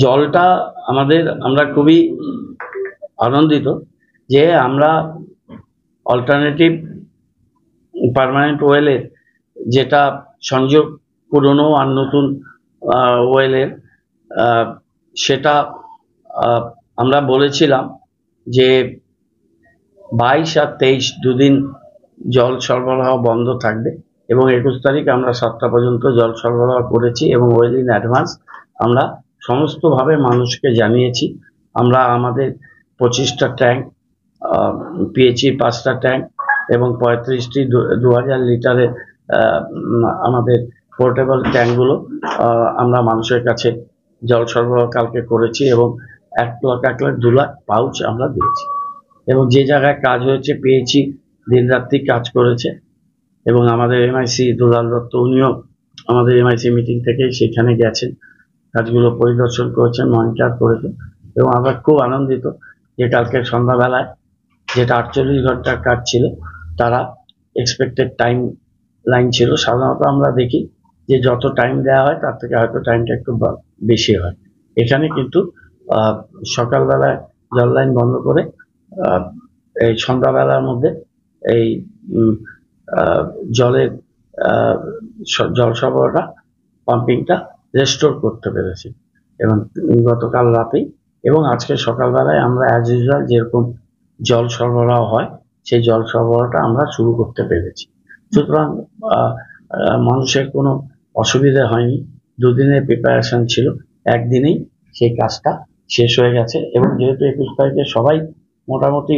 জলটা আমরা খুবই আনন্দিত যে আমরা অল্টারনেটিভ পার্মানেন্ট ওয়েলের যেটা সংযোগ পুরনো আর নতুন ওয়েলের সেটা আমরা বলেছিলাম যে 22 আর 23 দুদিন জল সরবরাহ বন্ধ থাকবে এবং 21 তারিখ আমরা 7টা পর্যন্ত জল সরবরাহ করেছি এবং ওয়েল ইন অ্যাডভান্স আমরা সমস্তভাবে মানুষকে জানিয়েছি। আমরা আমাদের 25টা ট্যাঙ্ক, পেয়েছি 5টা ট্যাঙ্ক এবং 35টি 2000 লিটারের আমাদের পোর্টেবল ট্যাঙ্কগুলো আমরা মানুষের কাছে জল সরবরাহ কালকে করেছি এবং 1 লাখ 2 লাখ পাউচ আমরা দিয়েছি এবং যে জায়গায় কাজ হয়েছে পেয়েছি দিনরাত্রি কাজ করেছে এবং আমাদের এমআইসি দুলাল দত্ত উনিও আমাদের এমআইসি মিটিং থেকে সেখানে গেছেন, কাজগুলো পরিদর্শন করেছেন, মনিটর করেছেন এবং আমরা খুব আনন্দিত যে কালকে সন্ধ্যাবেলায় যেটা 48 ঘন্টার কাজ ছিল তারা এক্সপেক্টেড টাইম লাইন ছিল। সাধারণত আমরা দেখি যে যত টাইম দেওয়া হয় তার থেকে হয়তো টাইমটা একটু বেশি হয়। এখানে কিন্তু সকালবেলায় জল লাইন বন্ধ করে এই সন্ধ্যাবেলার মধ্যে এই জলের জল সরবরাহটা পাম্পিংটা রেস্টোর করতে পেরেছি এবং গতকাল রাতেই এবং আজকে সকালবেলায় আমরা অ্যাজ ইউজুয়াল যেরকম জল সরবরাহ হয় সেই জল সরবরাহটা আমরা শুরু করতে পেরেছি। সুতরাং মানুষের কোনো অসুবিধা হয়নি। দুদিনের প্রিপারেশন ছিল, একদিনেই সেই কাজটা শেষ হয়ে গেছে এবং যেহেতু 21 তারিখে সবাই মোটামুটি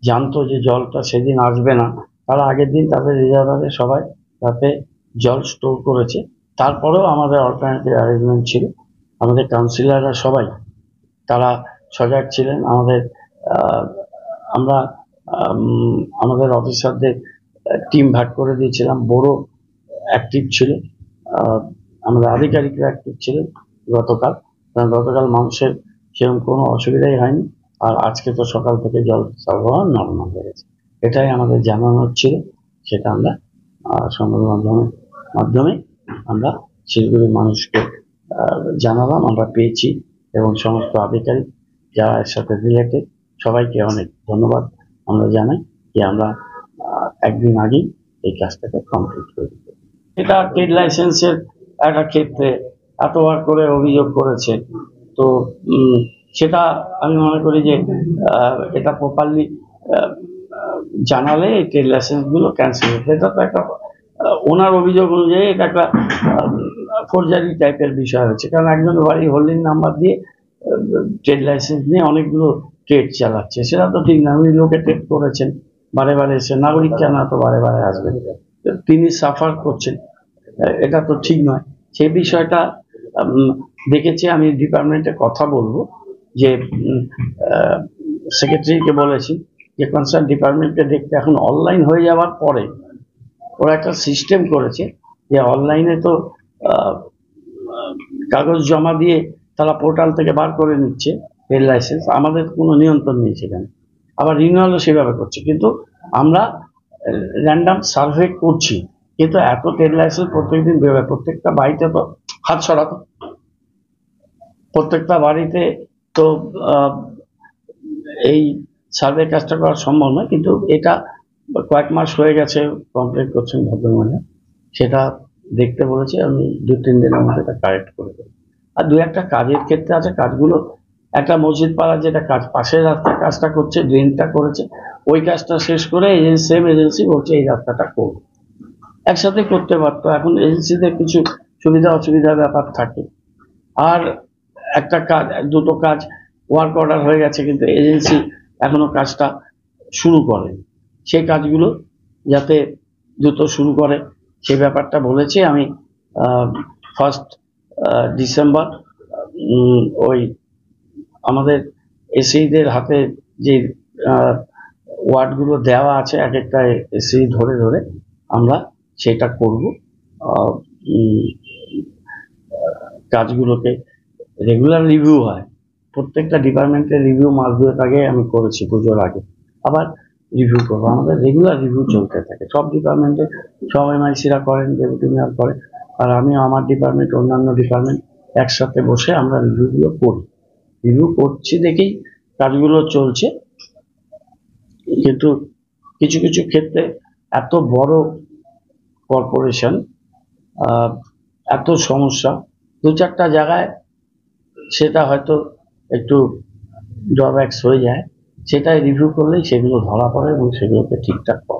জানতো যে জলটা সেদিন আসবে না, তারা আগের দিন তাদের রিজার্ভারে সবাই তাতে জল স্টোর করেছে। তারপরেও আমাদের অল্টারনেটিভ অ্যারেঞ্জমেন্ট ছিল, আমাদের কাউন্সিলররা সবাই তারা সজাগ ছিলেন। আমরা আমাদের অফিসারদের টিম ভাগ করে দিয়েছিলাম, বড় অ্যাক্টিভ ছিল, আমাদের আধিকারিকরা অ্যাক্টিভ ছিলেন গতকাল, কারণ গতকাল মানুষের সেরকম কোনো অসুবিধাই হয়নি। আর আজকে তো সকাল থেকে জল সরবরাহ নর্মাল হয়ে গেছে, এটাই আমাদের জানানো ছিল। সেটা আমরা সংবাদ মাধ্যমে আমরা শিলিগুড়ির মানুষকে জানালাম, আমরা পেয়েছি এবং সমস্ত আধিকারিক যারা এর সাথে রিলেটেড সবাইকে অনেক ধন্যবাদ আমরা জানাই যে আমরা একদিন আগেই এই কাজটাকে কমপ্লিট করে দিতে। এটা ট্রেড লাইসেন্সের একটা ক্ষেত্রে এতবার করে অভিযোগ করেছে, তো সেটা আমি মনে করি যে এটা প্রপারলি জানালে এই ট্রেড লাইসেন্সগুলো ক্যান্সেল হতো। এটা তো একটা ওনার অভিযোগ অনুযায়ী এটা একটা ফোরজারি টাইপের বিষয় হচ্ছে, কারণ একজন বাড়ি হোল্ডিং নাম্বার দিয়ে ট্রেড লাইসেন্স নিয়ে অনেকগুলো ট্রেড চালাচ্ছে, সেটা তো ঠিক না। উনি লোকে ট্রেড করেছেন, বারে বারে এসে নাগরিক কেন তো বারে বারে আসবেন, তিনি সাফার করছেন, এটা তো ঠিক নয়। সেই বিষয়টা দেখেছি, আমি ডিপার্টমেন্টে কথা বলবো যে সেক্রেটারিকে বলেছি যে কনসার্ন ডিপার্টমেন্টকে দেখতে। এখন অনলাইন হয়ে যাওয়ার পরে ওরা একটা সিস্টেম করেছে যে অনলাইনে তো কাগজ জমা দিয়ে তারা পোর্টাল থেকে বার করে নিচ্ছে ট্রেড লাইসেন্স, আমাদের কোনো নিয়ন্ত্রণ নেই সেখানে। আবার রিনিউয়ালও সেভাবে করছে, কিন্তু আমরা র্যান্ডাম সার্ভে করছি, কিন্তু এত ট্রেড লাইসেন্স প্রত্যেকদিন বেরোয়, প্রত্যেকটা বাড়িতে তো হাত ছড়াতো, প্রত্যেকটা বাড়িতে তো এই সার্ভে কাজটা করা সম্ভব নয়। কিন্তু এটা কয়েক মাস হয়ে গেছে কমপ্লিট করছেন ভদ্রমহিলা, সেটা দেখতে বলেছি, আমি 2-3 দিনের মধ্যে এটা কারেক্ট করে দেবো। আর 2-একটা কাজের ক্ষেত্রে আছে, কাজগুলো একটা মসজিদ পাড়া যেটা কাজ পাশের রাস্তার কাজটা করছে, ড্রেনটা করেছে, ওই কাজটা শেষ করে সেম এজেন্সি বলছে এই রাস্তাটা করবে, একসাথে করতে পারতো। এখন এজেন্সিদের কিছু সুবিধা অসুবিধার ব্যাপার থাকে। আর একটা কাজ, দুটো কাজ ওয়ার্ক অর্ডার হয়ে গেছে কিন্তু এজেন্সি এখনো কাজটা শুরু করেনি, সেই কাজগুলো যাতে দ্রুত শুরু করে সেই ব্যাপারটা বলেছি আমি। 1 ডিসেম্বর ওই আমাদের এসইদের হাতে যে ওয়ার্ডগুলো দেওয়া আছে, এক একটা এসই ধরে ধরে আমরা সেটা করব। কাজগুলোকে রেগুলার রিভিউ হয়, প্রত্যেকটা ডিপার্টমেন্টের রিভিউ মাস 2 আগে আমি করেছি, পুজোর আগে আবার রিভিউ করবো। আমাদের রেগুলার রিভিউ চলতে থাকে, সব ডিপার্টমেন্টে সব এমআইসিরা করেন, ডেপুটি মেয়র করে, আর আমি আমার ডিপার্টমেন্ট অন্যান্য ডিপার্টমেন্ট একসাথে বসে আমরা রিভিউগুলো করি। রিভিউ করছি দেখেই কাজগুলো চলছে। কিন্তু কিছু কিছু ক্ষেত্রে এত বড় কর্পোরেশন, এত সমস্যা, দু চারটা জায়গায় সেটা হয়তো একটু ড্রব্যাকস হয়ে যায়, সেটাই রিভিউ করলেই সেগুলো ধরা পড়ে এবং সেগুলোকে ঠিকঠাক করা